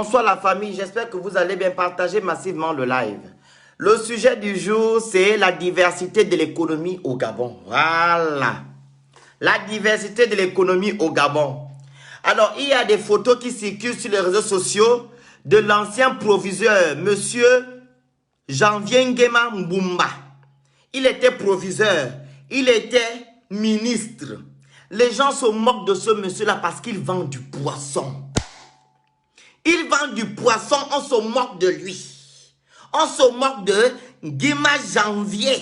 Bonsoir la famille, j'espère que vous allez bien partager massivement le live. Le sujet du jour, c'est la diversité de l'économie au Gabon. Voilà. La diversité de l'économie au Gabon. Alors, il y a des photos qui circulent sur les réseaux sociaux de l'ancien proviseur, monsieur Janvier Nguema Mbumba. Il était proviseur, il était ministre. Les gens se moquent de ce monsieur-là parce qu'il vend du poisson. Il vend du poisson, on se moque de lui. On se moque de Nguema Janvier.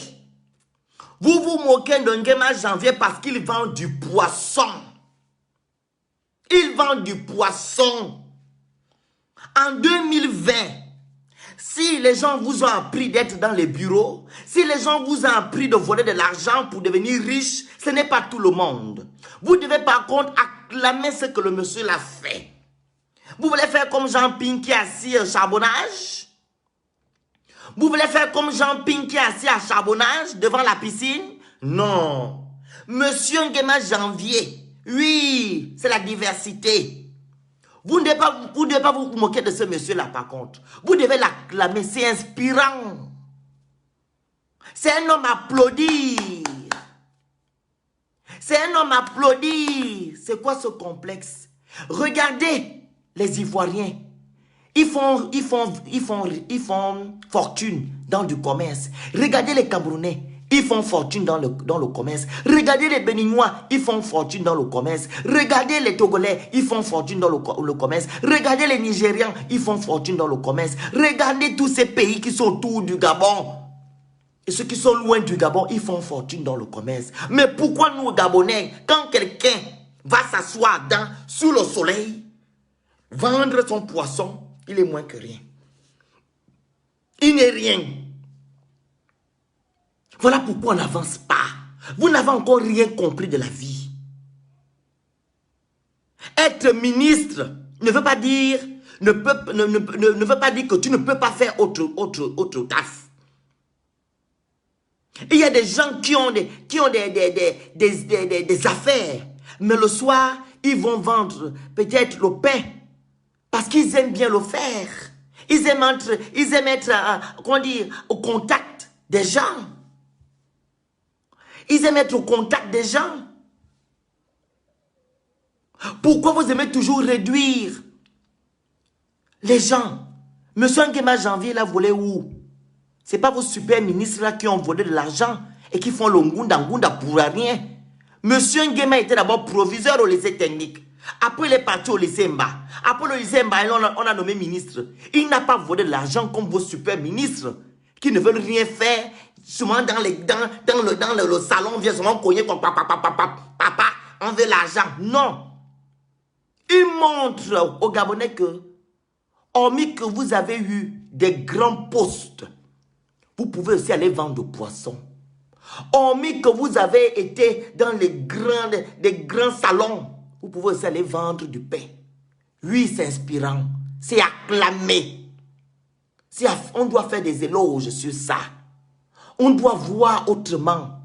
Vous vous moquez de Nguema Janvier parce qu'il vend du poisson. Il vend du poisson. En 2020, si les gens vous ont appris d'être dans les bureaux, si les gens vous ont appris de voler de l'argent pour devenir riche, ce n'est pas tout le monde. Vous devez par contre acclamer ce que le monsieur l'a fait. Vous voulez faire comme Jean-Ping qui est assis au charbonnage? Vous voulez faire comme Jean-Ping qui est assis à charbonnage devant la piscine? Non. Monsieur Nguema Janvier, oui, c'est la diversité. Vous ne devez pas vous moquer de ce monsieur-là par contre. Vous devez l'acclamer, c'est inspirant. C'est un homme applaudi. C'est un homme applaudi. C'est quoi ce complexe? Regardez les Ivoiriens. Ils font fortune dans du commerce. Regardez les Camerounais. Ils font fortune dans le commerce. Regardez les Béninois, ils font fortune dans le commerce. Regardez les Togolais, ils font fortune dans le commerce. Regardez les Nigérians, ils font fortune dans le commerce. Regardez tous ces pays qui sont autour du Gabon. Et ceux qui sont loin du Gabon, ils font fortune dans le commerce. Mais pourquoi nous, Gabonais, quand quelqu'un va s'asseoir sous le soleil, vendre son poisson, il est moins que rien. Il n'est rien. Voilà pourquoi on n'avance pas. Vous n'avez encore rien compris de la vie. Être ministre ne veut pas dire, ne veut pas dire que tu ne peux pas faire autre taf. Il y a des gens qui ont des affaires, mais le soir, ils vont vendre peut-être le pain parce qu'ils aiment bien le faire. Ils aiment être comment dire, au contact des gens. Ils aiment être au contact des gens. Pourquoi vous aimez toujours réduire les gens? Monsieur Nguema Janvier l'a volé où? Ce n'est pas vos super ministres là qui ont volé de l'argent et qui font le ngunda pour rien. Monsieur Nguema était d'abord proviseur au lycée technique. Après, il est parti au lycée Mba. Après le lycée Mba, on a nommé ministre. Il n'a pas volé de l'argent comme vos super ministres qui ne veulent rien faire. Souvent dans le salon, on vient souvent cogner comme papa, on veut l'argent. Non. Il montre aux Gabonais que, hormis que vous avez eu des grands postes, vous pouvez aussi aller vendre du poisson. Hormis que vous avez été dans des grands salons, vous pouvez aussi aller vendre du pain. Oui, c'est inspirant. C'est acclamé. On doit faire des éloges sur ça. On doit voir autrement.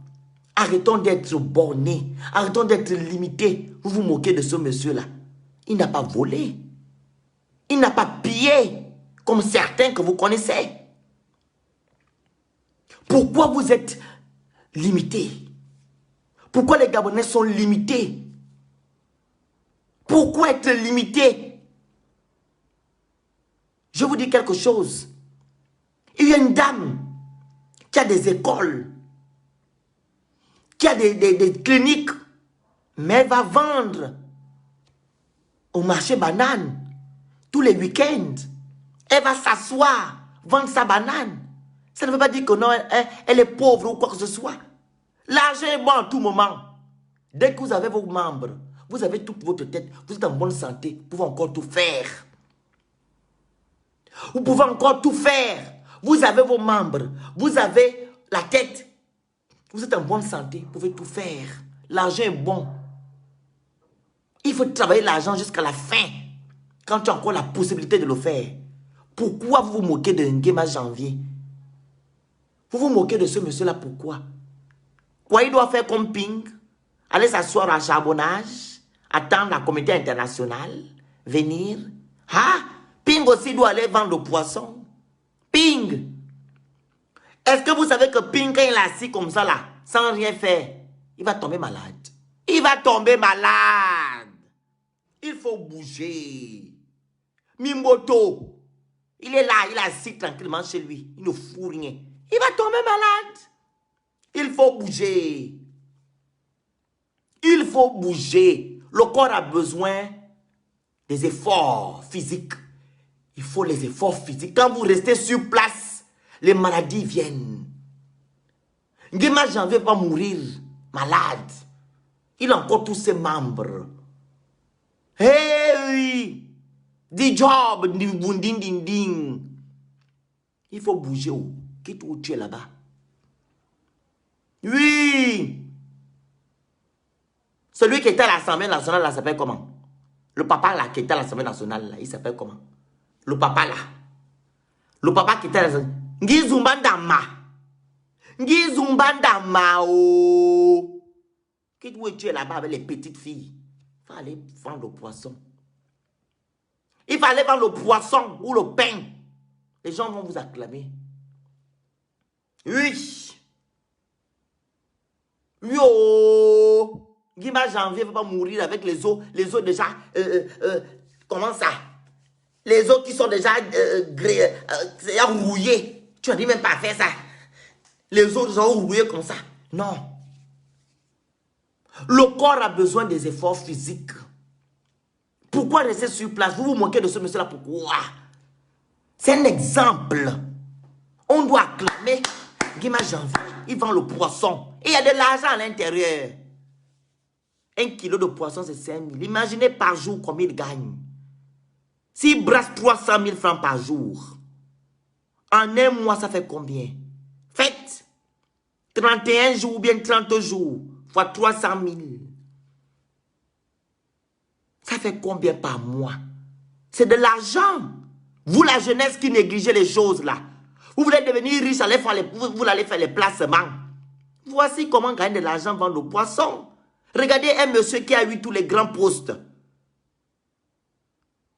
Arrêtons d'être bornés. Arrêtons d'être limités. Vous vous moquez de ce monsieur-là. Il n'a pas volé. Il n'a pas pillé comme certains que vous connaissez. Pourquoi vous êtes limités? Pourquoi les Gabonais sont limités? Pourquoi être limité? Je vous dis quelque chose. Il y a une dame qui a des écoles, qui a des cliniques, mais elle va vendre au marché banane tous les week-ends. Elle va s'asseoir, vendre sa banane. Ça ne veut pas dire que non, elle est pauvre ou quoi que ce soit. L'argent est bon à tout moment. Dès que vous avez vos membres, vous avez toute votre tête, vous êtes en bonne santé, vous pouvez encore tout faire. Vous pouvez encore tout faire. Vous avez vos membres, vous avez la tête. Vous êtes en bonne santé, vous pouvez tout faire. L'argent est bon. Il faut travailler l'argent jusqu'à la fin, quand tu as encore la possibilité de le faire. Pourquoi vous vous moquez de Nguema Janvier? Vous vous moquez de ce monsieur-là, pourquoi? Quoi, il doit faire comme Ping? Aller s'asseoir à charbonnage, attendre la communauté internationale, venir. Ah, Ping Ping aussi doit aller vendre le poisson. Ping. Est-ce que vous savez que Ping, quand il est assis comme ça là, sans rien faire, il va tomber malade. Il va tomber malade. Il faut bouger. Mimboto, il est là, il est assis tranquillement chez lui. Il ne fout rien. Il va tomber malade. Il faut bouger. Il faut bouger. Le corps a besoin des efforts physiques. Il faut les efforts physiques. Quand vous restez sur place, les maladies viennent. Nguema Janvier va mourir malade. Il a encore tous ses membres. Hey! Di job, di bunding ding ding. Il faut bouger. Quitte où tu es là-bas. Oui! Celui qui était à l'Assemblée nationale, là, s'appelle comment? Le papa là, qui était à l'Assemblée nationale, là, il s'appelle comment? Le papa là. Le papa qui était à l'Assemblée. Ngizumbandama. Ngizumbandama, oh. Quitte où tu es là-bas avec les petites filles. Il faut aller vendre le poisson. Il fallait vendre le poisson ou le pain. Les gens vont vous acclamer. Oui. Yo. Nguema Janvier ne va pas mourir avec les os déjà. Comment ça? Les os qui sont déjà rouillés. Tu n'as dit même pas à faire ça. Les os sont rouillés comme ça. Non. Le corps a besoin des efforts physiques. Pourquoi rester sur place? Vous vous moquez de ce monsieur-là, pourquoi? C'est un exemple. On doit acclamer Nguema Janvier. Il vend le poisson. Et il y a de l'argent à l'intérieur. 1 kilo de poisson, c'est 5 000. Imaginez par jour combien il gagne. S'il brasse 300 000 francs par jour, en un mois, ça fait combien? Faites 31 jours ou bien 30 jours fois 300 000. Ça fait combien par mois? C'est de l'argent. Vous, la jeunesse qui négligez les choses là. Vous voulez devenir riche, vous allez faire les placements. Voici comment gagner de l'argent vendre le poisson. Regardez un monsieur qui a eu tous les grands postes.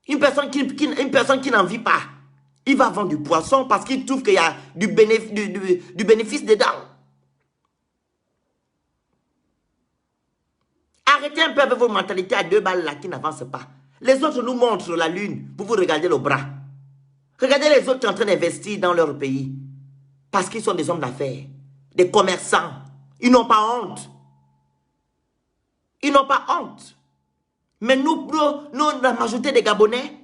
Une personne qui n'en vit pas. Il va vendre du poisson parce qu'il trouve qu'il y a du bénéfice dedans. Arrêtez un peu avec vos mentalités à 2 balles là qui n'avancent pas. Les autres nous montrent la lune. Vous vous regardez le bras. Regardez les autres qui sont en train d'investir dans leur pays. Parce qu'ils sont des hommes d'affaires. Des commerçants. Ils n'ont pas honte. Ils n'ont pas honte. Mais nous, la majorité des Gabonais,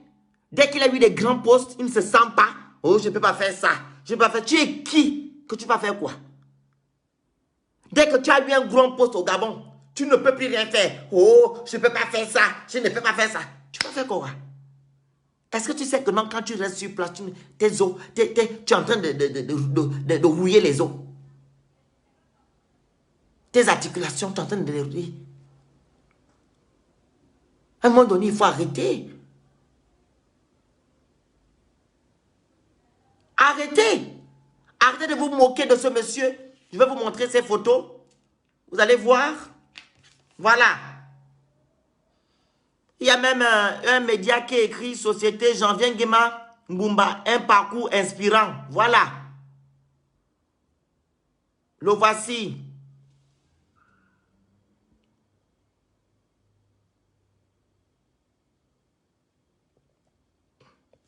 dès qu'il a eu des grands postes, ils ne se sentent pas. Oh, je ne peux pas faire ça. Je peux pas faire. Tu es qui? Que tu vas faire quoi? Dès que tu as eu un grand poste au Gabon, tu ne peux plus rien faire. Oh, je ne peux pas faire ça. Je ne peux pas faire ça. Tu vas faire quoi? Est-ce que tu sais que non, quand tu restes sur place, tu es en train de rouiller les os? Tes articulations, tu es en train de les rouiller. À un moment donné, il faut arrêter. Arrêtez. Arrêtez de vous moquer de ce monsieur. Je vais vous montrer ses photos. Vous allez voir. Voilà. Il y a même un média qui écrit Société Janvier Nguema Ngumba, un parcours inspirant. Voilà. Le voici.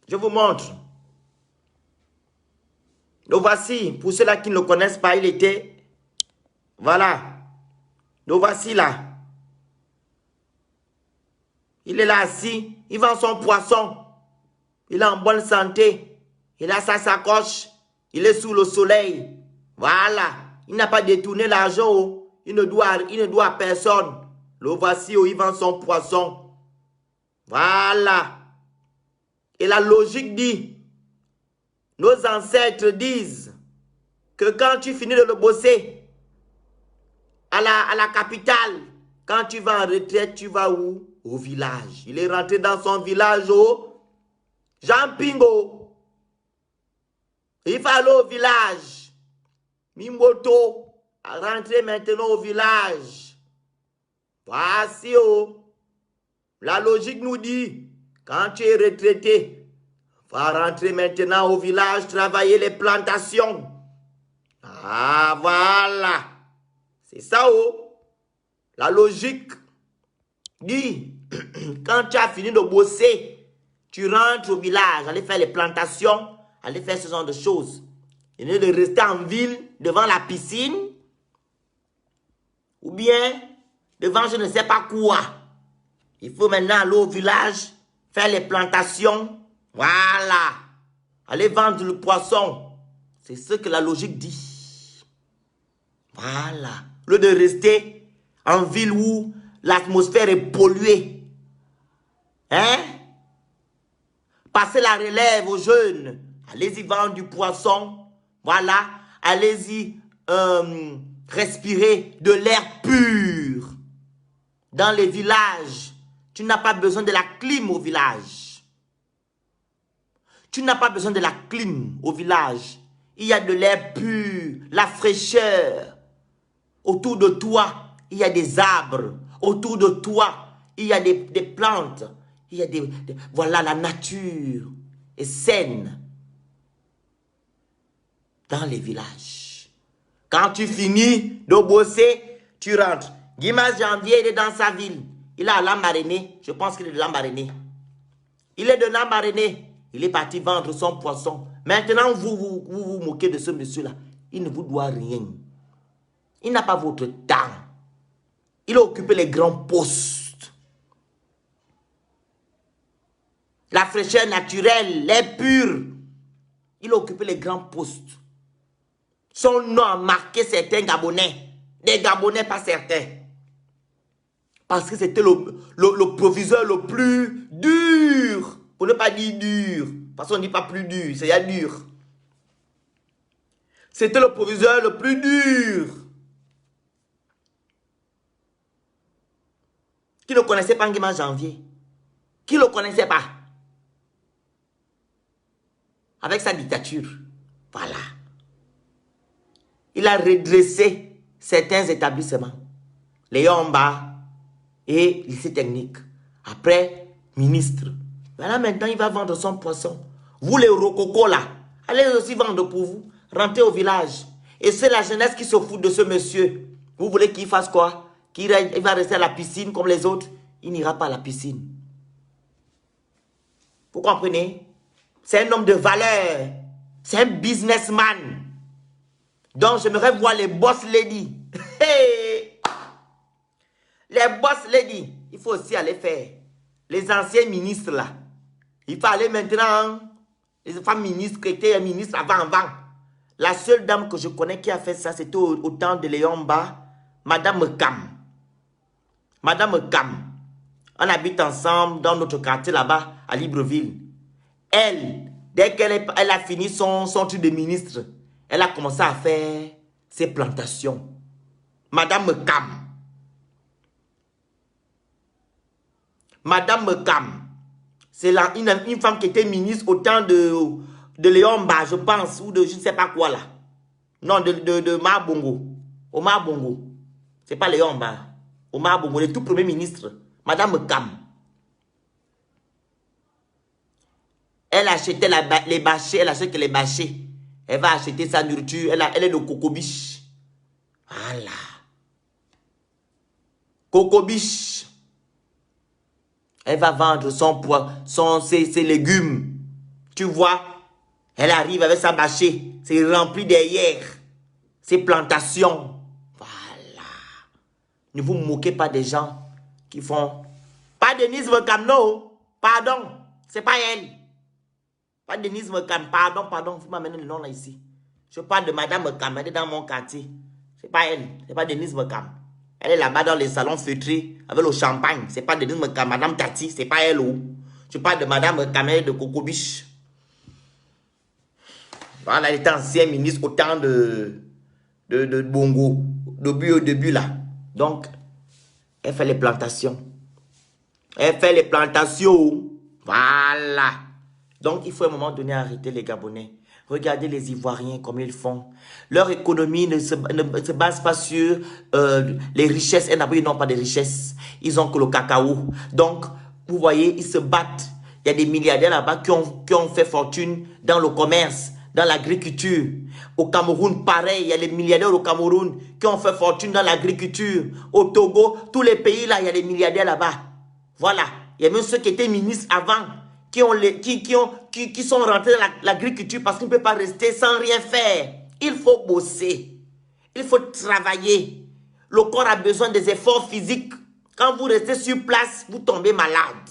Je vous montre. Le voici. Pour ceux-là qui ne le connaissent pas, il était... Voilà. Le voici là. Il est là assis. Il vend son poisson. Il est en bonne santé. Il a sa sacoche. Il est sous le soleil. Voilà. Il n'a pas détourné l'argent. Il ne doit à personne. Le voici où il vend son poisson. Voilà. Et la logique dit, nos ancêtres disent que quand tu finis de le bosser à la capitale, quand tu vas en retraite, tu vas où? Au village. Il est rentré dans son village au Jean Pingo. Il va aller au village. Mimboto a rentré maintenant au village. Voici la logique nous dit, quand tu es retraité, Va rentrer maintenant au village, travailler les plantations. Ah, voilà. C'est ça, oh. La logique dit, quand tu as fini de bosser, tu rentres au village, aller faire les plantations, aller faire ce genre de choses. Et ne de rester en ville, devant la piscine, ou bien devant je ne sais pas quoi. Il faut maintenant aller au village, faire les plantations. Voilà. Aller vendre le poisson. C'est ce que la logique dit. Voilà. Au lieu de rester en ville où l'atmosphère est polluée. Hein? Passez la relève aux jeunes. Allez-y vendre du poisson. Voilà. Allez-y respirer de l'air pur. Dans les villages, tu n'as pas besoin de la clim au village. Tu n'as pas besoin de la clim au village. Il y a de l'air pur, la fraîcheur. Autour de toi, il y a des arbres. Autour de toi, il y a des plantes. Il y a voilà, la nature est saine. Dans les villages. Quand tu finis de bosser, tu rentres. Dimanche janvier, il est dans sa ville. Il est à Lambaréné. Je pense qu'il est de Lambaréné. Il est de Lambaréné. Il est parti vendre son poisson. Maintenant, vous moquez de ce monsieur-là. Il ne vous doit rien. Il n'a pas votre temps. Il a occupé les grands postes. La fraîcheur naturelle, l'air pur. Il a occupé les grands postes. Son nom a marqué certains Gabonais. Des Gabonais, pas certains. Parce que c'était le proviseur le plus dur. Pour ne pas dire dur. Parce qu'on ne dit pas plus dur, c'est dur. C'était le proviseur le plus dur. Qui ne connaissait pas Nguema Janvier? Qui ne le connaissait pas? Avec sa dictature. Voilà. Il a redressé certains établissements. Les Yomba et lycée technique. Après, ministre. Voilà, maintenant, il va vendre son poisson. Vous, les Rococo, là, allez aussi vendre pour vous. Rentrez au village. Et c'est la jeunesse qui se fout de ce monsieur. Vous voulez qu'il fasse quoi? Il va rester à la piscine comme les autres? Il n'ira pas à la piscine. Vous comprenez? C'est un homme de valeur. C'est un businessman. Donc, j'aimerais voir les boss lady. Les boss lady, il faut aussi aller faire. Les anciens ministres là. Il faut aller maintenant. Les femmes ministres qui étaient ministres avant. La seule dame que je connais qui a fait ça, c'était au temps de Léomba, Madame Kam. Madame Kam. On habite ensemble dans notre quartier là-bas, à Libreville. Elle, dès qu'elle a fini son truc de ministre, elle a commencé à faire ses plantations. Madame Kam. Madame Kam. C'est une femme qui était ministre au temps de Léomba, je pense, ou de je ne sais pas quoi là. Non, de Mabongo. Omar Bongo. C'est pas Léomba. Omar Bongo, le tout premier ministre. Madame Kam. Elle achetait les bâchés, elle achète les bâchés. Elle va acheter sa nourriture. Elle est de Cocobiche. Voilà. Cocobiche. Elle va vendre son poids, ses légumes. Tu vois, elle arrive avec sa bâchée. C'est rempli derrière. Ses plantations. Voilà. Ne vous moquez pas des gens qui font... Pas Denise Mekamno. Pardon. C'est pas elle. Pas Denise Mekam. Pardon. Vous m'amenez le nom là ici. Je parle de Madame Mekam. Elle est dans mon quartier. C'est pas elle. C'est pas Denise Mekam. Elle est là-bas dans les salons feutrés avec le champagne. C'est pas Denise Mekam. Madame Tati. C'est pas elle. Oh. Je parle de Madame Mekam de Cocobiche. Voilà, elle était ancienne ministre au temps de Bongo. Au début là. Donc, elle fait les plantations. Elle fait les plantations. Voilà. Donc, il faut à un moment donné arrêter les Gabonais. Regardez les Ivoiriens comme ils font. Leur économie ne se base pas sur les richesses. Ils n'ont pas de richesses. Ils ont que le cacao. Donc, vous voyez, ils se battent. Il y a des milliardaires là-bas qui ont fait fortune dans le commerce, dans l'agriculture. Au Cameroun, pareil, il y a des milliardaires au Cameroun qui ont fait fortune dans l'agriculture. Au Togo, tous les pays là, il y a des milliardaires là-bas. Voilà. Il y a même ceux qui étaient ministres avant, qui sont rentrés dans l'agriculture parce qu'ils ne peuvent pas rester sans rien faire. Il faut bosser. Il faut travailler. Le corps a besoin des efforts physiques. Quand vous restez sur place, vous tombez malade.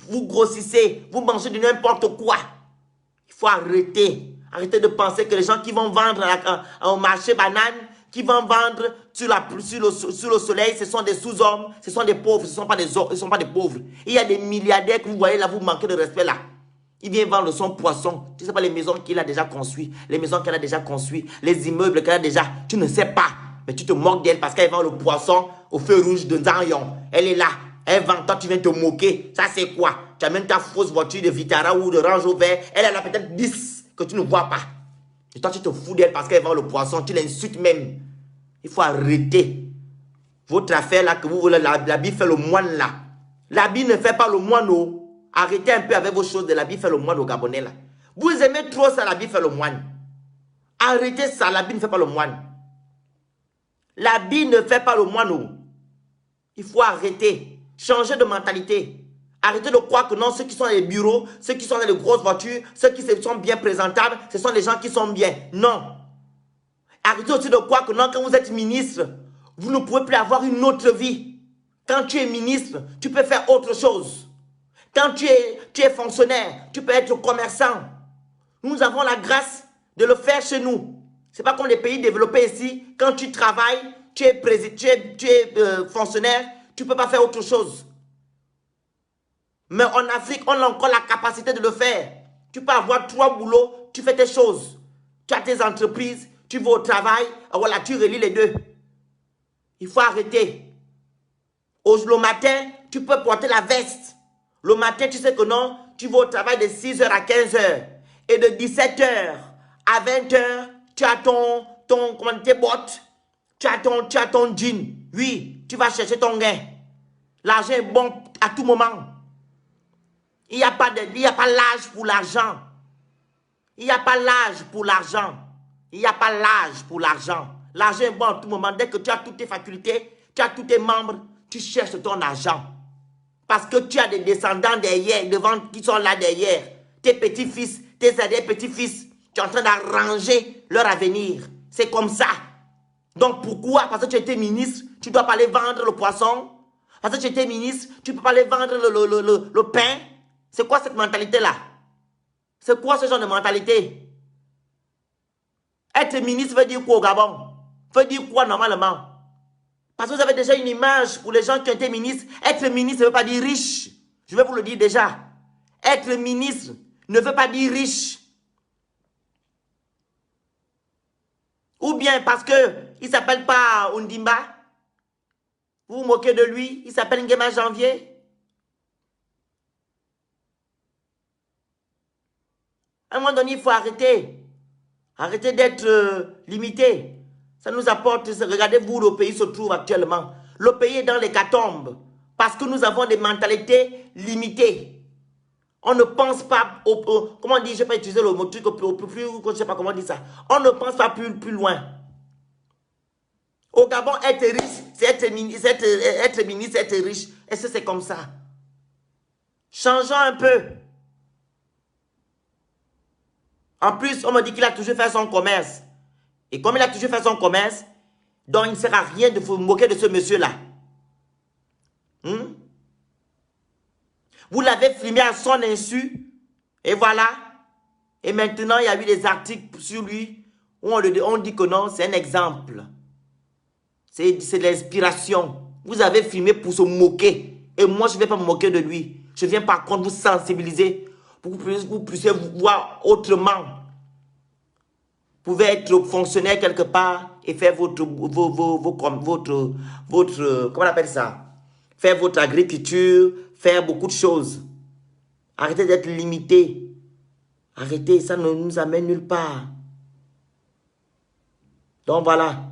Vous grossissez, vous mangez de n'importe quoi. Il faut arrêter. Arrêtez de penser que les gens qui vont vendre au marché banane, qui vont vendre sur le soleil, ce sont des sous-hommes, ce sont des pauvres, ce ne sont pas des pauvres. Il y a des milliardaires que vous voyez là, vous manquez de respect là. Il vient vendre son poisson. Tu ne sais pas les maisons qu'il a déjà construites, les maisons qu'elle a déjà construites, les immeubles qu'elle a déjà. Tu ne sais pas. Mais tu te moques d'elle parce qu'elle vend le poisson au feu rouge de Zanyon. Elle est là. Elle vend, toi tu viens te moquer. Ça c'est quoi? Tu as même ta fausse voiture de Vitara ou de Range Rover. Elle a peut-être 10 que tu ne vois pas. Et toi tu te fous d'elle parce qu'elle vend le poisson. Tu l'insultes même. Il faut arrêter. Votre affaire là que vous voulez, l'habit fait le moine là. L'habit ne fait pas le moine. Oh. Arrêtez un peu avec vos choses de l'habit fait le moine au Gabonais là. Vous aimez trop ça, l'habit fait le moine. Arrêtez ça, l'habit ne fait pas le moine. L'habit ne fait pas le moine. Oh. Il faut arrêter. Changer de mentalité. Arrêtez de croire que non, ceux qui sont dans les bureaux, ceux qui sont dans les grosses voitures, ceux qui sont bien présentables, ce sont les gens qui sont bien. Non. Arrêtez aussi de croire que non, quand vous êtes ministre, vous ne pouvez plus avoir une autre vie. Quand tu es ministre, tu peux faire autre chose. Quand tu es fonctionnaire, tu peux être commerçant. Nous avons la grâce de le faire chez nous. Ce n'est pas comme les pays développés ici. Quand tu travailles, tu es fonctionnaire, tu ne peux pas faire autre chose. Mais en Afrique, on a encore la capacité de le faire. Tu peux avoir 3 boulots, tu fais tes choses. Tu as tes entreprises, tu vas au travail, voilà, tu relis les deux. Il faut arrêter. Le matin, tu peux porter la veste. Le matin, tu sais que non, tu vas au travail de 6h à 15h. Et de 17h à 20h, tu as tes bottes, tu as ton jean. Oui, tu vas chercher ton gain. L'argent est bon à tout moment. Il n'y a pas l'âge pour l'argent. Il n'y a pas l'âge pour l'argent. Il n'y a pas l'âge pour l'argent. L'argent est bon à tout moment. Dès que tu as toutes tes facultés, tu as tous tes membres, tu cherches ton argent. Parce que tu as des descendants derrière, devant, qui sont là derrière. Tes petits-fils, tes petits-fils, tu es en train d'arranger leur avenir. C'est comme ça. Donc pourquoi? Parce que tu étais ministre, tu ne dois pas aller vendre le poisson. Parce que tu étais ministre, tu ne peux pas aller vendre le pain. C'est quoi cette mentalité-là? C'est quoi ce genre de mentalité? Être ministre veut dire quoi au Gabon? Veut dire quoi normalement? Parce que vous avez déjà une image pour les gens qui ont été ministres. Être ministre ne veut pas dire riche. Je vais vous le dire déjà. Être ministre ne veut pas dire riche. Ou bien parce qu'il ne s'appelle pas Undimba. Vous vous moquez de lui. Il s'appelle Nguema Janvier. À un moment donné, il faut arrêter. Arrêter d'être limité. Ça nous apporte, regardez-vous où le pays se trouve actuellement. Le pays est dans l'hécatombe parce que nous avons des mentalités limitées. On ne pense pas, comment dire, je ne vais pas utiliser le mot truc, je ne sais pas comment dire ça. On ne pense pas plus loin. Au Gabon, être riche, c'est être ministre, être riche. Est-ce que c'est comme ça? Changeons un peu. En plus, on me dit qu'il a toujours fait son commerce. Et comme il a toujours fait son commerce, donc il ne sert à rien de vous moquer de ce monsieur-là. Vous l'avez filmé à son insu. Et voilà. Et maintenant, il y a eu des articles sur lui où on dit que non, c'est un exemple. C'est de l'inspiration. Vous avez filmé pour se moquer. Et moi, je ne vais pas me moquer de lui. Je viens par contre vous sensibiliser pour que vous puissiez vous voir autrement. Vous pouvez être fonctionnaire quelque part et faire comment on appelle ça? Faire votre agriculture, faire beaucoup de choses. Arrêtez d'être limité. Arrêtez, ça ne nous amène nulle part. Donc voilà.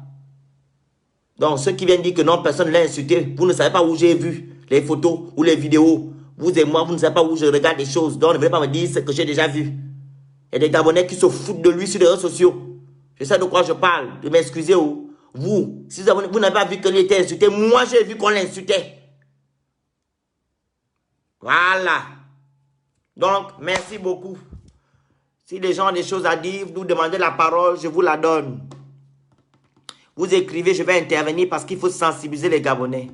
Donc ceux qui viennent dire que non, personne ne l'a insulté, vous ne savez pas où j'ai vu les photos ou les vidéos. Vous et moi, vous ne savez pas où je regarde les choses. Donc, ne venez pas me dire ce que j'ai déjà vu. Il y a des Gabonais qui se foutent de lui sur les réseaux sociaux. Je sais de quoi je parle. De m'excuser. Vous, si vous n'avez pas vu que lui était insulté, moi j'ai vu qu'on l'insultait. Voilà. Donc, merci beaucoup. Si les gens ont des choses à dire, vous demandez la parole, je vous la donne. Vous écrivez, je vais intervenir parce qu'il faut sensibiliser les Gabonais.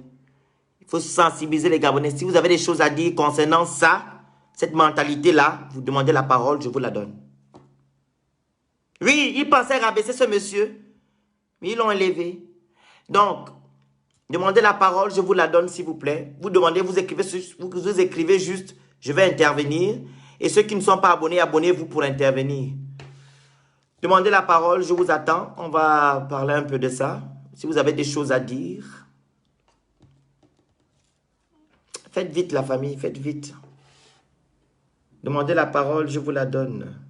Il faut sensibiliser les Gabonais. Si vous avez des choses à dire concernant ça, cette mentalité-là, vous demandez la parole, je vous la donne. Oui, ils pensaient rabaisser ce monsieur, mais ils l'ont élevé. Donc, demandez la parole, je vous la donne s'il vous plaît. Vous demandez, vous écrivez juste, je vais intervenir. Et ceux qui ne sont pas abonnés, abonnez-vous pour intervenir. Demandez la parole, je vous attends. On va parler un peu de ça. Si vous avez des choses à dire. Faites vite la famille, faites vite. Demandez la parole, je vous la donne.